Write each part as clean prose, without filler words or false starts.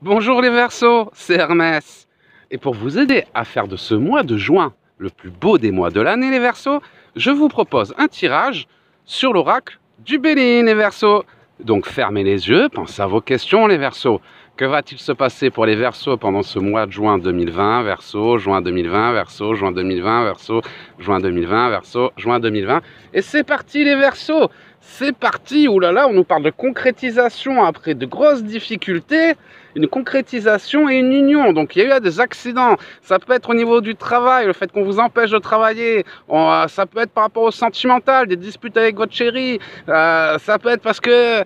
Bonjour les Verseaux, c'est Hermès. Et pour vous aider à faire de ce mois de juin le plus beau des mois de l'année les Verseaux, je vous propose un tirage sur l'oracle du Béline les Verseaux. Donc fermez les yeux, pensez à vos questions les Verseaux. Que va-t-il se passer pour les Verseaux pendant ce mois de juin 2020, Verseau, juin 2020, Verseau, juin 2020, Verseau, juin 2020, Verseau, juin 2020. Et c'est parti les Verseaux, c'est parti. Ouh là là, on nous parle de concrétisation après de grosses difficultés. Une concrétisation et une union. Donc il y a eu des accidents. Ça peut être au niveau du travail, le fait qu'on vous empêche de travailler. Ça peut être par rapport au sentimental, des disputes avec votre chérie. Ça peut être parce que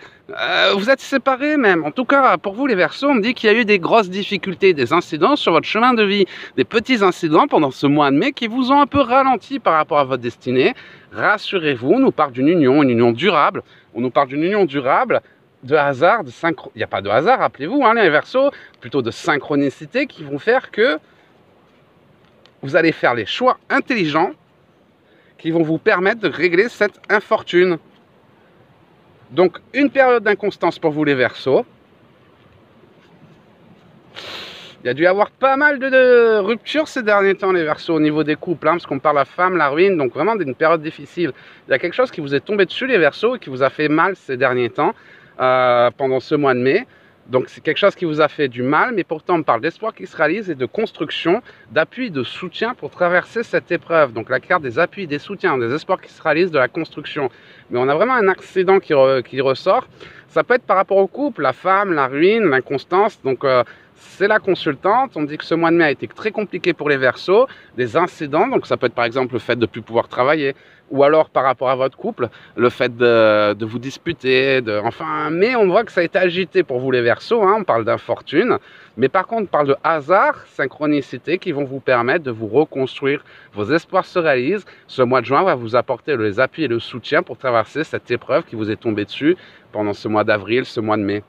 vous êtes séparés même. En tout cas, pour vous les Verseaux, on me dit qu'il y a eu des grosses difficultés, des incidents sur votre chemin de vie. Des petits incidents pendant ce mois de mai qui vous ont un peu ralenti par rapport à votre destinée. Rassurez-vous, on nous parle d'une union, une union durable. On nous parle d'une union durable. De hasard, il n'y a pas de hasard, rappelez-vous, hein, les Verseaux, plutôt de synchronicité qui vont faire que vous allez faire les choix intelligents qui vont vous permettre de régler cette infortune. Donc, une période d'inconstance pour vous les Verseaux. Il y a dû y avoir pas mal de ruptures ces derniers temps, les Verseaux, au niveau des couples, hein, parce qu'on parle à femme, la ruine, donc vraiment d'une période difficile. Il y a quelque chose qui vous est tombé dessus, les Verseaux, et qui vous a fait mal ces derniers temps. Pendant ce mois de mai. Donc c'est quelque chose qui vous a fait du mal, mais pourtant on parle d'espoir qui se réalise et de construction, d'appui, de soutien pour traverser cette épreuve. Donc la carte des appuis, des soutiens, des espoirs qui se réalisent, de la construction. Mais on a vraiment un accident qui ressort. Ça peut être par rapport au couple, la femme, la ruine, l'inconstance. Donc c'est la consultante. On dit que ce mois de mai a été très compliqué pour les Verseaux, des incidents. Donc ça peut être par exemple le fait de ne plus pouvoir travailler, ou alors par rapport à votre couple, le fait de vous disputer, mais on voit que ça a été agité pour vous les Verseaux, hein, on parle d'infortune, mais par contre on parle de hasard, synchronicité qui vont vous permettre de vous reconstruire, vos espoirs se réalisent, ce mois de juin va vous apporter les appuis et le soutien pour traverser cette épreuve qui vous est tombée dessus pendant ce mois d'avril, ce mois de mai.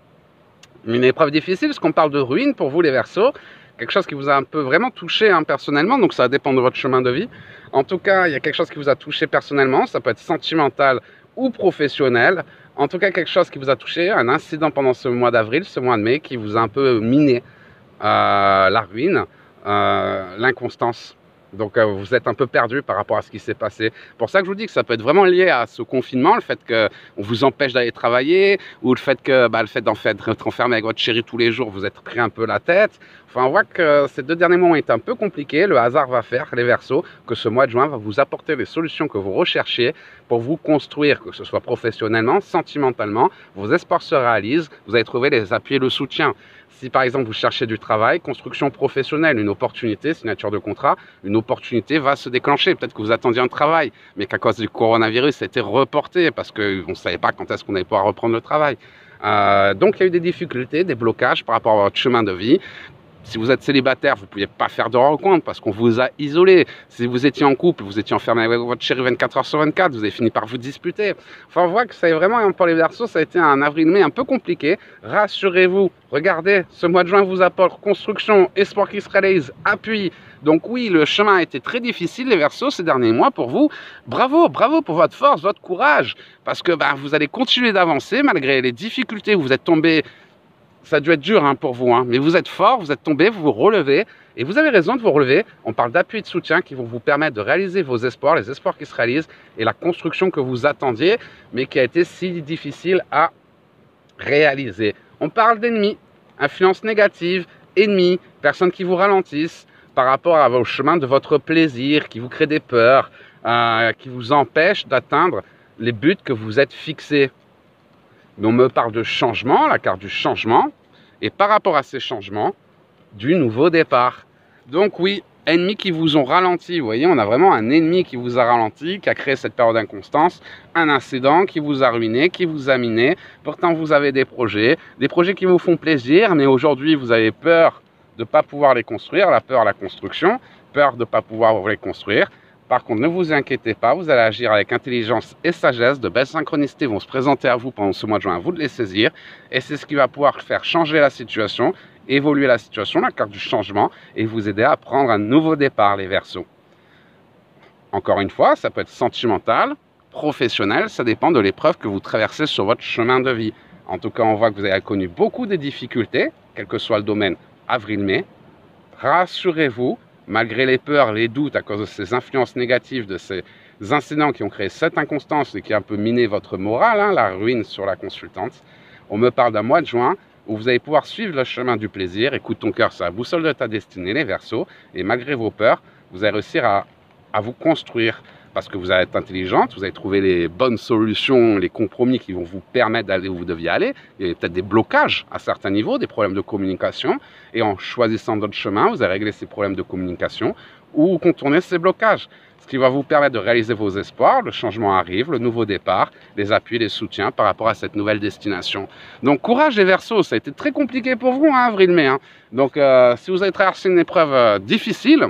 Une épreuve difficile, parce qu'on parle de ruine pour vous les Verseaux, quelque chose qui vous a un peu vraiment touché hein, personnellement, donc ça dépend de votre chemin de vie. En tout cas, il y a quelque chose qui vous a touché personnellement, ça peut être sentimental ou professionnel. En tout cas, quelque chose qui vous a touché, un incident pendant ce mois d'avril, ce mois de mai, qui vous a un peu miné la ruine, l'inconstance. Donc vous êtes un peu perdu par rapport à ce qui s'est passé. Pour ça que je vous dis que ça peut être vraiment lié à ce confinement, le fait qu'on vous empêche d'aller travailler, ou le fait que le fait d'être enfermé avec votre chérie tous les jours, vous êtes pris un peu la tête. Enfin, on voit que ces 2 derniers mois ont été un peu compliqués. Le hasard va faire, les Verseaux, que ce mois de juin va vous apporter les solutions que vous recherchiez pour vous construire, que ce soit professionnellement, sentimentalement. Vos espoirs se réalisent, vous allez trouver les appuis et le soutien. Si par exemple vous cherchez du travail, construction professionnelle, une opportunité, signature de contrat, une opportunité va se déclencher. Peut-être que vous attendiez un travail, mais qu'à cause du coronavirus, ça a été reporté parce qu'on ne savait pas quand est-ce qu'on allait pouvoir reprendre le travail. Donc il y a eu des difficultés, des blocages par rapport à votre chemin de vie. Si vous êtes célibataire, vous ne pouviez pas faire de rencontres parce qu'on vous a isolé. Si vous étiez en couple, vous étiez enfermé avec votre chérie 24 heures sur 24, vous avez fini par vous disputer. Enfin, on voit que ça est vraiment, pour les Verseaux, ça a été un avril-mai un peu compliqué. Rassurez-vous, regardez, ce mois de juin vous apporte construction, espoir qui se réalise, appui. Donc oui, le chemin a été très difficile, les Verseaux, ces derniers mois pour vous. Bravo, bravo pour votre force, votre courage. Parce que vous allez continuer d'avancer malgré les difficultés où vous êtes tombé. Ça a dû être dur hein, pour vous, hein. Mais vous êtes fort, vous êtes tombé, vous vous relevez. Et vous avez raison de vous relever. On parle d'appui et de soutien qui vont vous permettre de réaliser vos espoirs, les espoirs qui se réalisent et la construction que vous attendiez, mais qui a été si difficile à réaliser. On parle d'ennemis, influence négative, ennemis, personnes qui vous ralentissent par rapport à vos chemins de votre plaisir, qui vous créent des peurs, qui vous empêchent d'atteindre les buts que vous êtes fixés. Mais on me parle de changement, la carte du changement, et par rapport à ces changements, du nouveau départ. Donc oui, ennemis qui vous ont ralenti, vous voyez, on a vraiment un ennemi qui vous a ralenti, qui a créé cette période d'inconstance, un incident qui vous a ruiné, qui vous a miné. Pourtant, vous avez des projets qui vous font plaisir, mais aujourd'hui, vous avez peur de ne pas pouvoir les construire, la peur à la construction, peur de ne pas pouvoir les construire. Par contre, ne vous inquiétez pas, vous allez agir avec intelligence et sagesse. De belles synchronicités vont se présenter à vous pendant ce mois de juin, à vous de les saisir. Et c'est ce qui va pouvoir faire changer la situation, évoluer la situation, la carte du changement, et vous aider à prendre un nouveau départ, les Verseaux. Encore une fois, ça peut être sentimental, professionnel, ça dépend de l'épreuve que vous traversez sur votre chemin de vie. En tout cas, on voit que vous avez connu beaucoup de difficultés, quel que soit le domaine, avril-mai. Rassurez-vous, malgré les peurs, les doutes à cause de ces influences négatives, de ces incidents qui ont créé cette inconstance et qui a un peu miné votre morale, hein, la ruine sur la consultante, on me parle d'un mois de juin où vous allez pouvoir suivre le chemin du plaisir. Écoute ton cœur, c'est la boussole de ta destinée, les Verseaux. Et malgré vos peurs, vous allez réussir à vous construire parce que vous allez être intelligente, vous allez trouver les bonnes solutions, les compromis qui vont vous permettre d'aller où vous deviez aller. Il y a peut-être des blocages à certains niveaux, des problèmes de communication. Et en choisissant d'autres chemins, vous allez régler ces problèmes de communication ou contourner ces blocages. Ce qui va vous permettre de réaliser vos espoirs. Le changement arrive, le nouveau départ, les appuis, les soutiens par rapport à cette nouvelle destination. Donc courage les Verseaux, ça a été très compliqué pour vous, hein, avril-mai. Hein. Donc si vous avez traversé une épreuve difficile,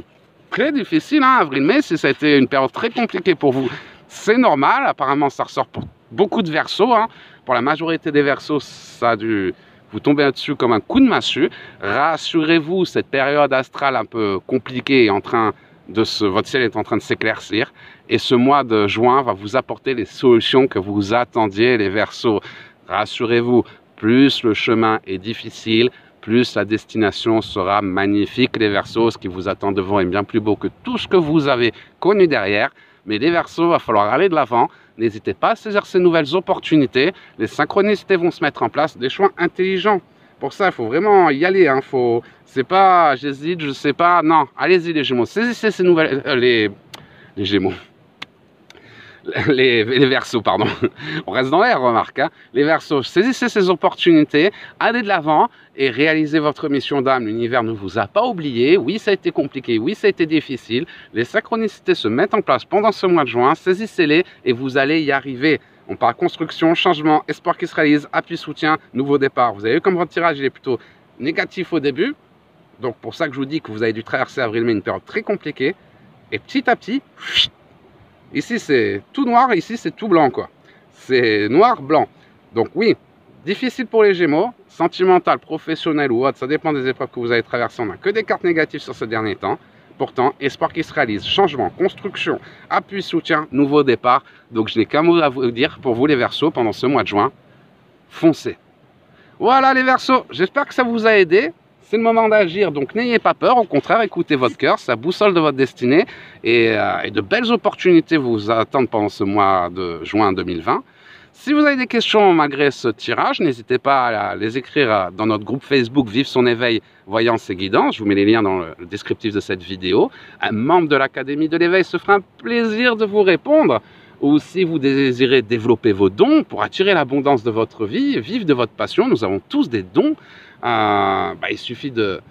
très difficile, hein, avril-mai, si ça a été une période très compliquée pour vous, c'est normal. Apparemment, ça ressort pour beaucoup de Verseaux. Hein. Pour la majorité des Verseaux, ça a dû vous tomber dessus comme un coup de massue. Rassurez-vous, cette période astrale un peu compliquée est en train votre ciel est en train de s'éclaircir et ce mois de juin va vous apporter les solutions que vous attendiez, les Verseaux. Rassurez-vous, plus le chemin est difficile, plus la destination sera magnifique, les Verseaux. Ce qui vous attend devant est bien plus beau que tout ce que vous avez connu derrière. Mais les Verseaux, il va falloir aller de l'avant. N'hésitez pas à saisir ces nouvelles opportunités. Les synchronicités vont se mettre en place, des choix intelligents. Pour ça, il faut vraiment y aller. Hein. C'est pas j'hésite, je sais pas. Non, allez-y les Gémeaux. Saisissez ces nouvelles... les Gémeaux. Les Verseaux, pardon. On reste dans l'air, remarque. Hein. Les Verseaux, saisissez ces opportunités, allez de l'avant et réalisez votre mission d'âme. L'univers ne vous a pas oublié. Oui, ça a été compliqué. Oui, ça a été difficile. Les synchronicités se mettent en place pendant ce mois de juin. Saisissez-les et vous allez y arriver. On parle construction, changement, espoir qui se réalise, appui, soutien, nouveau départ. Vous avez vu comme votre tirage il est plutôt négatif au début. Donc pour ça que je vous dis que vous avez dû traverser avril-mai une période très compliquée. Et petit à petit, ici c'est tout noir, ici c'est tout blanc quoi. C'est noir, blanc. Donc oui, difficile pour les Gémeaux, sentimental, professionnel ou autre, ça dépend des épreuves que vous avez traversées. On n'a que des cartes négatives sur ce dernier temps. Pourtant, espoir qui se réalise, changement, construction, appui, soutien, nouveau départ. Donc je n'ai qu'un mot à vous dire pour vous les Verseaux pendant ce mois de juin. Foncez. Voilà les Verseaux, j'espère que ça vous a aidé. C'est le moment d'agir, donc n'ayez pas peur. Au contraire, écoutez votre cœur, c'est la boussole de votre destinée. Et de belles opportunités vous attendent pendant ce mois de juin 2020. Si vous avez des questions malgré ce tirage, n'hésitez pas à les écrire dans notre groupe Facebook Vive son éveil, voyance et guidance. Je vous mets les liens dans le descriptif de cette vidéo. Un membre de l'Académie de l'éveil se fera un plaisir de vous répondre. Ou si vous désirez développer vos dons pour attirer l'abondance de votre vie, vivre de votre passion, nous avons tous des dons. Il suffit de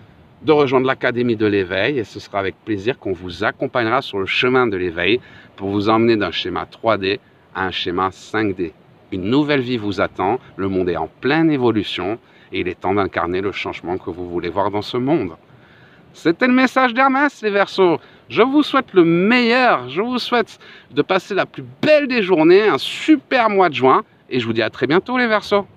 rejoindre l'Académie de l'éveil et ce sera avec plaisir qu'on vous accompagnera sur le chemin de l'éveil pour vous emmener d'un schéma 3D à un schéma 5D. Une nouvelle vie vous attend, le monde est en pleine évolution et il est temps d'incarner le changement que vous voulez voir dans ce monde. C'était le message d'Hermès, les Verseaux. Je vous souhaite le meilleur, je vous souhaite de passer la plus belle des journées, un super mois de juin et je vous dis à très bientôt les Verseaux.